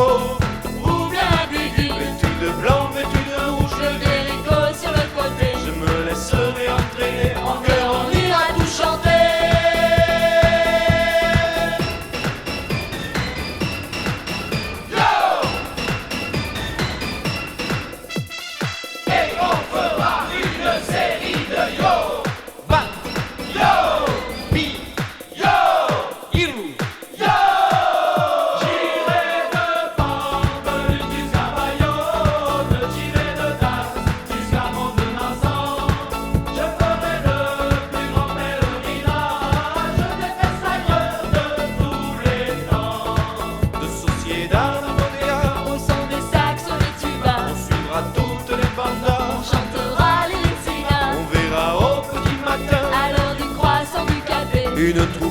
disco. ou bien un bidi. Vêtu de blanc, vêtu de rouge, Le dérico sur le côté, je me laisserai entraîner en en cœur. chœur on ira tout chanter. Et on fera une série de yo. Va, yo, bi, yo, iru, yo. J'irai de Pampelune jusqu'à Bayonne, j'irai de Dax jusqu'à Mont-de-Marsan. Je ferai le plus grand pèlerinage des fesses ailleurs de tous les temps. De Sociedad à Bodega, Au son des saxos, des tubas, on suivra toutes les bandas. on chantera les lexinas. On verra au petit matin À l'heure du croissant, du café, une troupe